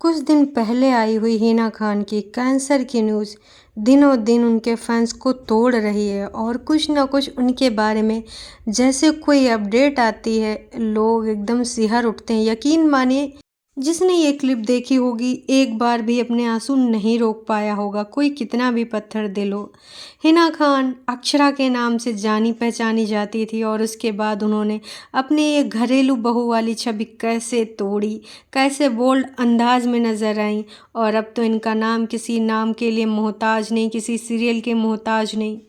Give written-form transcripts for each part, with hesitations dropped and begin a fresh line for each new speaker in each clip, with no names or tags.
कुछ दिन पहले आई हुई हिना खान की कैंसर की न्यूज़ दिनों दिन उनके फैंस को तोड़ रही है और कुछ ना कुछ उनके बारे में जैसे कोई अपडेट आती है लोग एकदम सिहर उठते हैं। यकीन मानिए, जिसने ये क्लिप देखी होगी एक बार भी अपने आंसू नहीं रोक पाया होगा, कोई कितना भी पत्थर दिल हो। हिना खान अक्षरा के नाम से जानी पहचानी जाती थी और उसके बाद उन्होंने अपनी ये घरेलू बहू वाली छवि कैसे तोड़ी, कैसे बोल्ड अंदाज में नजर आई। और अब तो इनका नाम किसी नाम के लिए मोहताज नहीं, किसी सीरियल के मोहताज नहीं।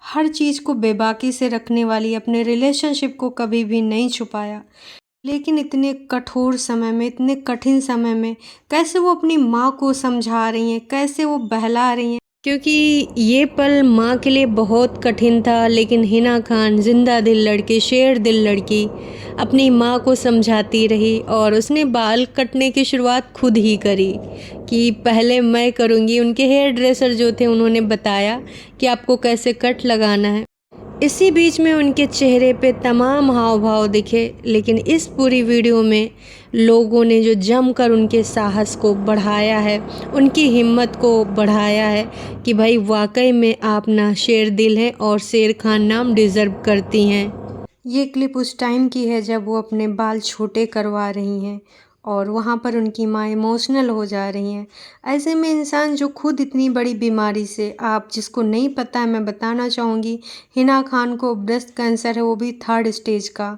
हर चीज़ को बेबाकी से रखने वाली, अपने रिलेशनशिप को कभी भी नहीं छुपाया। लेकिन इतने कठोर समय में, इतने कठिन समय में कैसे वो अपनी माँ को समझा रही हैं, कैसे वो बहला रही हैं। क्योंकि ये पल माँ के लिए बहुत कठिन था, लेकिन हिना खान जिंदा दिल लड़की, शेर दिल लड़की, अपनी माँ को समझाती रही और उसने बाल कटने की शुरुआत खुद ही करी कि पहले मैं करूँगी। उनके हेयर ड्रेसर जो थे उन्होंने बताया कि आपको कैसे कट लगाना है। इसी बीच में उनके चेहरे पे तमाम हाव भाव दिखे, लेकिन इस पूरी वीडियो में लोगों ने जो जमकर उनके साहस को बढ़ाया है, उनकी हिम्मत को बढ़ाया है कि भाई वाकई में आप ना शेर दिल हैं और शेर खान नाम डिज़र्व करती हैं। ये क्लिप उस टाइम की है जब वो अपने बाल छोटे करवा रही हैं और वहाँ पर उनकी माँ इमोशनल हो जा रही हैं। ऐसे में इंसान जो खुद इतनी बड़ी बीमारी से, आप जिसको नहीं पता है मैं बताना चाहूँगी, हिना खान को ब्रेस्ट कैंसर है, वो भी 3rd स्टेज का।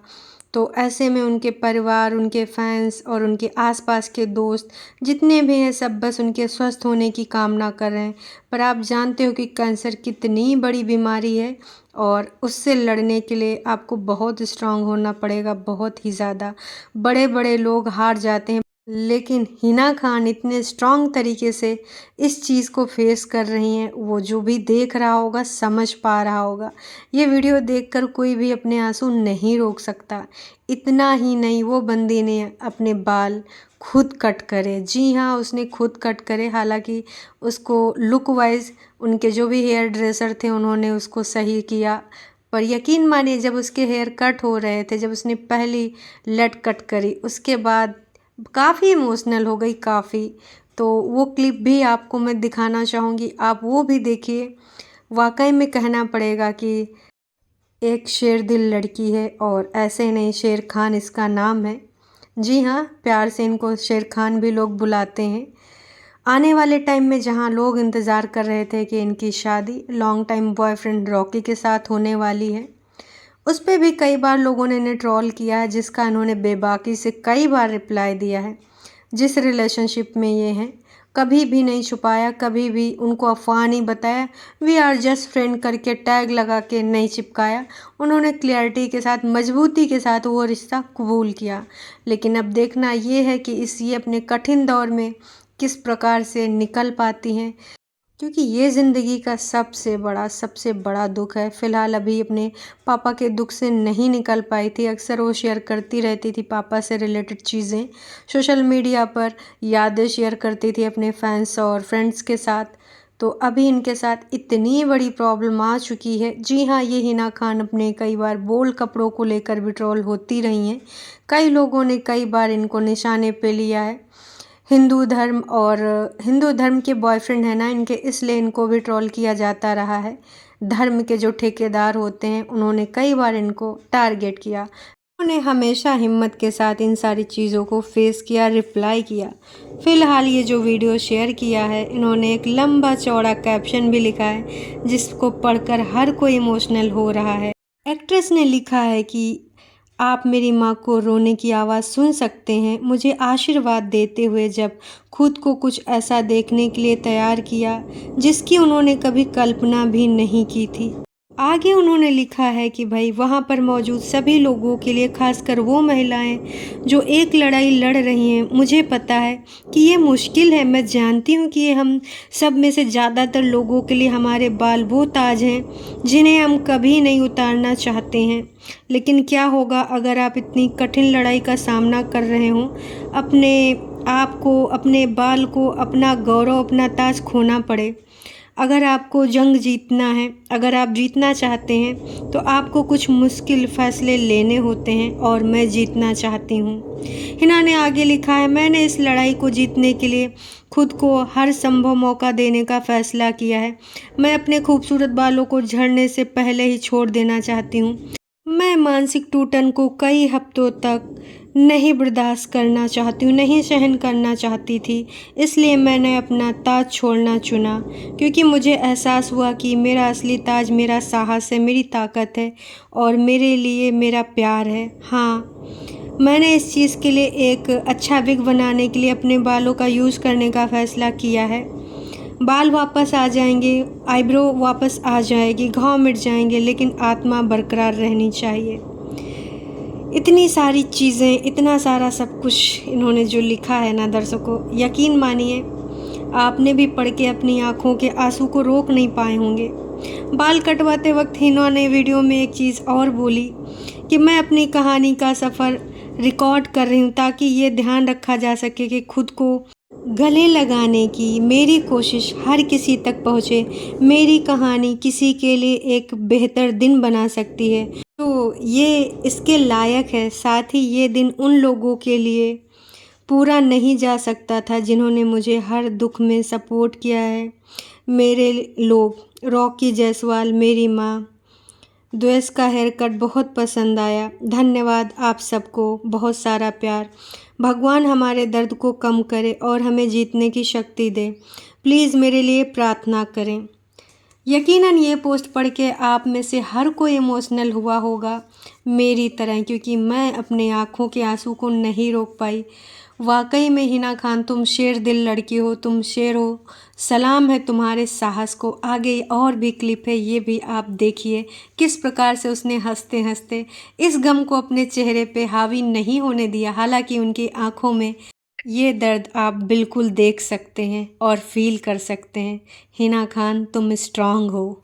तो ऐसे में उनके परिवार, उनके फैंस और उनके आसपास के दोस्त जितने भी हैं सब बस उनके स्वस्थ होने की कामना कर रहे हैं। पर आप जानते हो कि कैंसर कितनी बड़ी बीमारी है और उससे लड़ने के लिए आपको बहुत स्ट्रांग होना पड़ेगा, बहुत ही ज़्यादा। बड़े बड़े लोग हार जाते हैं, लेकिन हिना खान इतने स्ट्रांग तरीके से इस चीज़ को फेस कर रही हैं। वो जो भी देख रहा होगा समझ पा रहा होगा। ये वीडियो देखकर कोई भी अपने आंसू नहीं रोक सकता। इतना ही नहीं, वो बंदी ने अपने बाल खुद कट करे। जी हाँ, उसने खुद कट करे। हालांकि उसको लुक वाइज उनके जो भी हेयर ड्रेसर थे उन्होंने उसको सही किया, पर यकीन मानिए जब उसके हेयर कट हो रहे थे, जब उसने पहली लट कट करी, उसके बाद काफ़ी इमोशनल हो गई, काफ़ी। तो वो क्लिप भी आपको मैं दिखाना चाहूँगी, आप वो भी देखिए। वाकई में कहना पड़ेगा कि एक शेर दिल लड़की है और ऐसे नहीं, शेर खान इसका नाम है। जी हाँ, प्यार से इनको शेर खान भी लोग बुलाते हैं। आने वाले टाइम में जहाँ लोग इंतज़ार कर रहे थे कि इनकी शादी लॉन्ग टाइम बॉयफ्रेंड रॉकी के साथ होने वाली है, उस पे भी कई बार लोगों ने इन्हें ट्रोल किया है, जिसका इन्होंने बेबाकी से कई बार रिप्लाई दिया है। जिस रिलेशनशिप में ये हैं कभी भी नहीं छुपाया, कभी भी उनको अफवाह नहीं बताया, वी आर जस्ट फ्रेंड करके टैग लगा के नहीं चिपकाया। उन्होंने क्लियरिटी के साथ, मजबूती के साथ वो रिश्ता कबूल किया। लेकिन अब देखना ये है कि ये अपने कठिन दौर में किस प्रकार से निकल पाती हैं, क्योंकि ये ज़िंदगी का सबसे बड़ा दुख है। फ़िलहाल अभी अपने पापा के दुख से नहीं निकल पाई थी। अक्सर वो शेयर करती रहती थी पापा से रिलेटेड चीज़ें, सोशल मीडिया पर यादें शेयर करती थी अपने फैंस और फ्रेंड्स के साथ। तो अभी इनके साथ इतनी बड़ी प्रॉब्लम आ चुकी है। जी हाँ, ये हिना खान अपने कई बार बोल्ड कपड़ों को लेकर भी ट्रोल होती रही हैं। कई लोगों ने कई बार इनको निशाने पे लिया है। हिंदू धर्म के बॉयफ्रेंड है ना इनके, इसलिए इनको भी ट्रोल किया जाता रहा है। धर्म के जो ठेकेदार होते हैं उन्होंने कई बार इनको टारगेट किया। उन्होंने हमेशा हिम्मत के साथ इन सारी चीज़ों को फेस किया, रिप्लाई किया। फिलहाल ये जो वीडियो शेयर किया है, इन्होंने एक लंबा चौड़ा कैप्शन भी लिखा है जिसको पढ़कर हर कोई इमोशनल हो रहा है। एक्ट्रेस ने लिखा है कि आप मेरी माँ को रोने की आवाज़ सुन सकते हैं, मुझे आशीर्वाद देते हुए, जब खुद को कुछ ऐसा देखने के लिए तैयार किया जिसकी उन्होंने कभी कल्पना भी नहीं की थी। आगे उन्होंने लिखा है कि भाई वहाँ पर मौजूद सभी लोगों के लिए, खासकर वो महिलाएं जो एक लड़ाई लड़ रही हैं, मुझे पता है कि ये मुश्किल है। मैं जानती हूँ कि ये हम सब में से ज़्यादातर लोगों के लिए हमारे बाल वो ताज हैं जिन्हें हम कभी नहीं उतारना चाहते हैं। लेकिन क्या होगा अगर आप इतनी कठिन लड़ाई का सामना कर रहे हों, अपने आप को, अपने बाल को, अपना गौरव, अपना ताज खोना पड़े। अगर आपको जंग जीतना है, अगर आप जीतना चाहते हैं तो आपको कुछ मुश्किल फ़ैसले लेने होते हैं और मैं जीतना चाहती हूँ। हिना ने आगे लिखा है, मैंने इस लड़ाई को जीतने के लिए खुद को हर संभव मौका देने का फ़ैसला किया है। मैं अपने खूबसूरत बालों को झड़ने से पहले ही छोड़ देना चाहती हूँ। मैं मानसिक टूटन को कई हफ्तों तक नहीं बर्दाश्त करना चाहती हूँ, नहीं सहन करना चाहती थी। इसलिए मैंने अपना ताज छोड़ना चुना, क्योंकि मुझे एहसास हुआ कि मेरा असली ताज मेरा साहस है, मेरी ताकत है और मेरे लिए मेरा प्यार है। हाँ, मैंने इस चीज़ के लिए एक अच्छा विग बनाने के लिए अपने बालों का यूज़ करने का फ़ैसला किया है। बाल वापस आ जाएंगे, आईब्रो वापस आ जाएगी, घाव मिट जाएंगे, लेकिन आत्मा बरकरार रहनी चाहिए। इतनी सारी चीज़ें, इतना सारा सब कुछ इन्होंने जो लिखा है ना दर्शकों, यकीन मानिए आपने भी पढ़ के अपनी आँखों के आंसू को रोक नहीं पाए होंगे। बाल कटवाते वक्त हिना ने वीडियो में एक चीज़ और बोली कि मैं अपनी कहानी का सफ़र रिकॉर्ड कर रही हूँ ताकि ये ध्यान रखा जा सके कि खुद को गले लगाने की मेरी कोशिश हर किसी तक पहुँचे। मेरी कहानी किसी के लिए एक बेहतर दिन बना सकती है, तो ये इसके लायक है। साथ ही ये दिन उन लोगों के लिए पूरा नहीं जा सकता था जिन्होंने मुझे हर दुख में सपोर्ट किया है। मेरे लोग, रॉकी जायसवाल, मेरी माँ, द्वेष का हेयर कट बहुत पसंद आया। धन्यवाद आप सबको, बहुत सारा प्यार। भगवान हमारे दर्द को कम करे और हमें जीतने की शक्ति दे। प्लीज़ मेरे लिए प्रार्थना करें। यकीनन ये पोस्ट पढ़ के आप में से हर कोई इमोशनल हुआ होगा मेरी तरह, क्योंकि मैं अपने आँखों के आंसू को नहीं रोक पाई। वाकई में हिना खान, तुम शेर दिल लड़की हो, तुम शेर हो। सलाम है तुम्हारे साहस को। आगे और भी क्लिप है, ये भी आप देखिए किस प्रकार से उसने हंसते हंसते इस गम को अपने चेहरे पे हावी नहीं होने दिया। हालांकि उनकी आंखों में ये दर्द आप बिल्कुल देख सकते हैं और फील कर सकते हैं। हिना खान, तुम स्ट्रांग हो।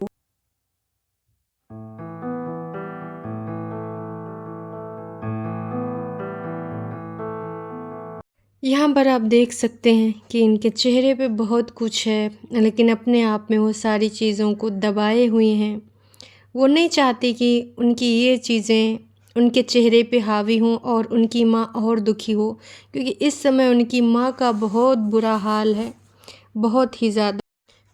यहाँ पर आप देख सकते हैं कि इनके चेहरे पे बहुत कुछ है, लेकिन अपने आप में वो सारी चीज़ों को दबाए हुए हैं। वो नहीं चाहती कि उनकी ये चीज़ें उनके चेहरे पे हावी हों और उनकी माँ और दुखी हो, क्योंकि इस समय उनकी माँ का बहुत बुरा हाल है, बहुत ही ज़्यादा।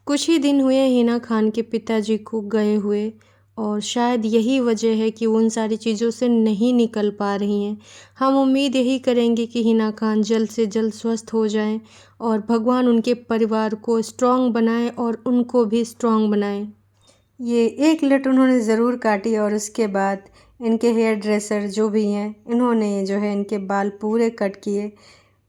कुछ ही दिन हुए हिना खान के पिताजी को गए हुए, और शायद यही वजह है कि वो उन सारी चीज़ों से नहीं निकल पा रही हैं। हम उम्मीद यही करेंगे कि हिना खान जल्द से जल्द स्वस्थ हो जाएं और भगवान उनके परिवार को स्ट्रॉन्ग बनाए और उनको भी स्ट्रॉन्ग बनाए। ये एक लट उन्होंने ज़रूर काटी और उसके बाद इनके हेयर ड्रेसर जो भी हैं, इन्होंने जो है इनके बाल पूरे कट किए।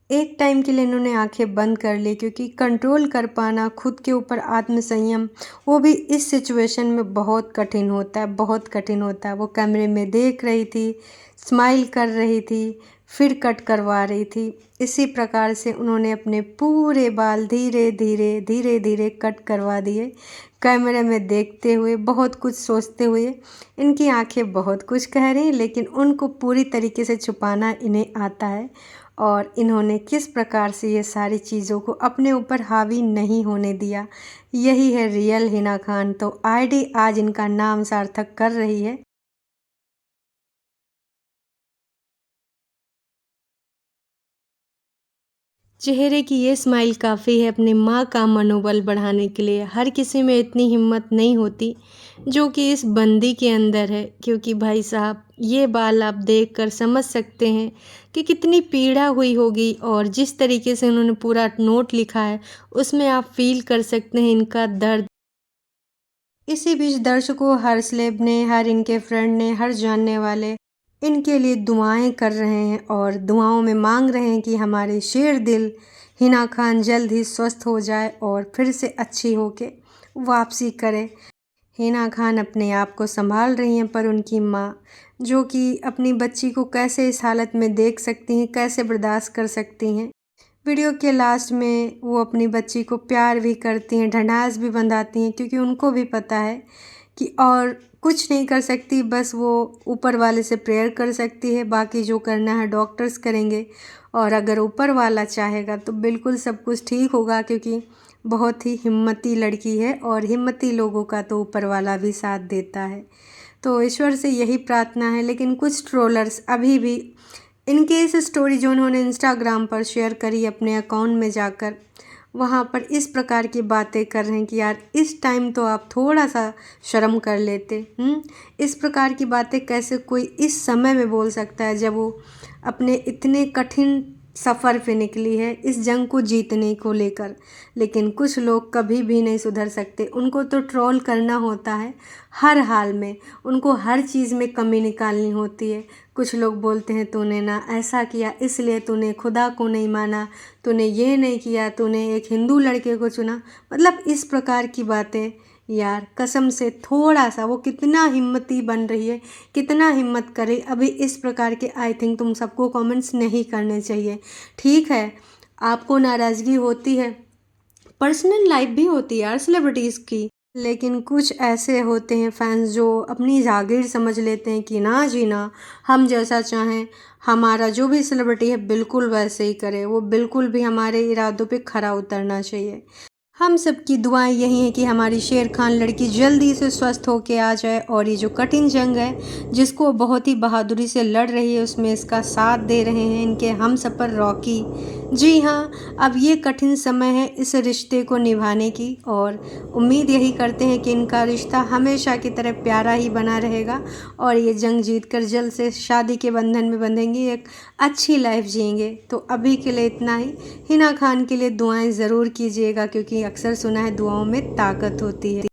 एक टाइम के लिए इन्होंने आंखें बंद कर ली, क्योंकि कंट्रोल कर पाना खुद के ऊपर आत्मसंयम, वो भी इस सिचुएशन में बहुत कठिन होता है, बहुत कठिन होता है। वो कैमरे में देख रही थी, स्माइल कर रही थी, फिर कट करवा रही थी। इसी प्रकार से उन्होंने अपने पूरे बाल धीरे धीरे धीरे धीरे कट करवा दिए, कैमरे में देखते हुए, बहुत कुछ सोचते हुए। इनकी आंखें बहुत कुछ कह रही, लेकिन उनको पूरी तरीके से छुपाना इन्हें आता है। और इन्होंने किस प्रकार से ये सारी चीज़ों को अपने ऊपर हावी नहीं होने दिया। यही है रियल हिना खान। तो आईडी आज इनका नाम सार्थक कर रही है। चेहरे की ये स्माइल काफ़ी है अपनी माँ का मनोबल बढ़ाने के लिए। हर किसी में इतनी हिम्मत नहीं होती जो कि इस बंदी के अंदर है, क्योंकि भाई साहब ये बाल आप देखकर समझ सकते हैं कि कितनी पीड़ा हुई होगी, और जिस तरीके से उन्होंने पूरा नोट लिखा है उसमें आप फील कर सकते हैं इनका दर्द। इसी बीच दर्शकों, हर सेलेब ने, हर इनके फ्रेंड ने, हर जानने वाले इनके लिए दुआएं कर रहे हैं और दुआओं में मांग रहे हैं कि हमारे शेर दिल हिना खान जल्द ही स्वस्थ हो जाए और फिर से अच्छी होके वापसी करे। हिना खान अपने आप को संभाल रही हैं, पर उनकी माँ, जो कि अपनी बच्ची को कैसे इस हालत में देख सकती हैं, कैसे बर्दाश्त कर सकती हैं। वीडियो के लास्ट में वो अपनी बच्ची को प्यार भी करती हैं, ढंढास भी बंधाती हैं, क्योंकि उनको भी पता है कि और कुछ नहीं कर सकती, बस वो ऊपर वाले से प्रेयर कर सकती है। बाकी जो करना है डॉक्टर्स करेंगे, और अगर ऊपर वाला चाहेगा तो बिल्कुल सब कुछ ठीक होगा, क्योंकि बहुत ही हिम्मती लड़की है और हिम्मती लोगों का तो ऊपर वाला भी साथ देता है। तो ईश्वर से यही प्रार्थना है। लेकिन कुछ ट्रोलर्स अभी भी इनके इस स्टोरी जो उन्होंने इंस्टाग्राम पर शेयर करी अपने अकाउंट में जाकर, वहाँ पर इस प्रकार की बातें कर रहे हैं कि यार इस टाइम तो आप थोड़ा सा शर्म कर लेते। इस प्रकार की बातें कैसे कोई इस समय में बोल सकता है जब वो अपने इतने कठिन सफ़र पे निकली है इस जंग को जीतने को लेकर। लेकिन कुछ लोग कभी भी नहीं सुधर सकते, उनको तो ट्रोल करना होता है हर हाल में, उनको हर चीज़ में कमी निकालनी होती है। कुछ लोग बोलते हैं तूने ना ऐसा किया इसलिए तूने खुदा को नहीं माना, तूने ये नहीं किया, तूने एक हिंदू लड़के को चुना, मतलब इस प्रकार की बातें। यार कसम से थोड़ा सा वो कितना हिम्मती बन रही है, कितना हिम्मत करे। अभी इस प्रकार के आई थिंक तुम सबको कमेंट्स नहीं करने चाहिए। ठीक है आपको नाराज़गी होती है, पर्सनल लाइफ भी होती है यार सेलिब्रिटीज़ की, लेकिन कुछ ऐसे होते हैं फैंस जो अपनी जागीर समझ लेते हैं कि ना जी ना, हम जैसा चाहें हमारा जो भी सेलिब्रिटी है बिल्कुल वैसे ही करे, वो बिल्कुल भी हमारे इरादों पे खरा उतरना चाहिए। हम सबकी दुआएं यही हैं कि हमारी शेर खान लड़की जल्दी से स्वस्थ होके आ जाए और ये जो कठिन जंग है जिसको बहुत ही बहादुरी से लड़ रही है उसमें इसका साथ दे रहे हैं इनके हम सफ़र रॉकी। जी हाँ, अब ये कठिन समय है इस रिश्ते को निभाने की और उम्मीद यही करते हैं कि इनका रिश्ता हमेशा की तरह प्यारा ही बना रहेगा और ये जंग जीतकर जल्द से शादी के बंधन में बंधेंगे, एक अच्छी लाइफ जिएंगे। तो अभी के लिए इतना ही। हिना खान के लिए दुआएं ज़रूर कीजिएगा क्योंकि अक्सर सुना है दुआओं में ताकत होती है।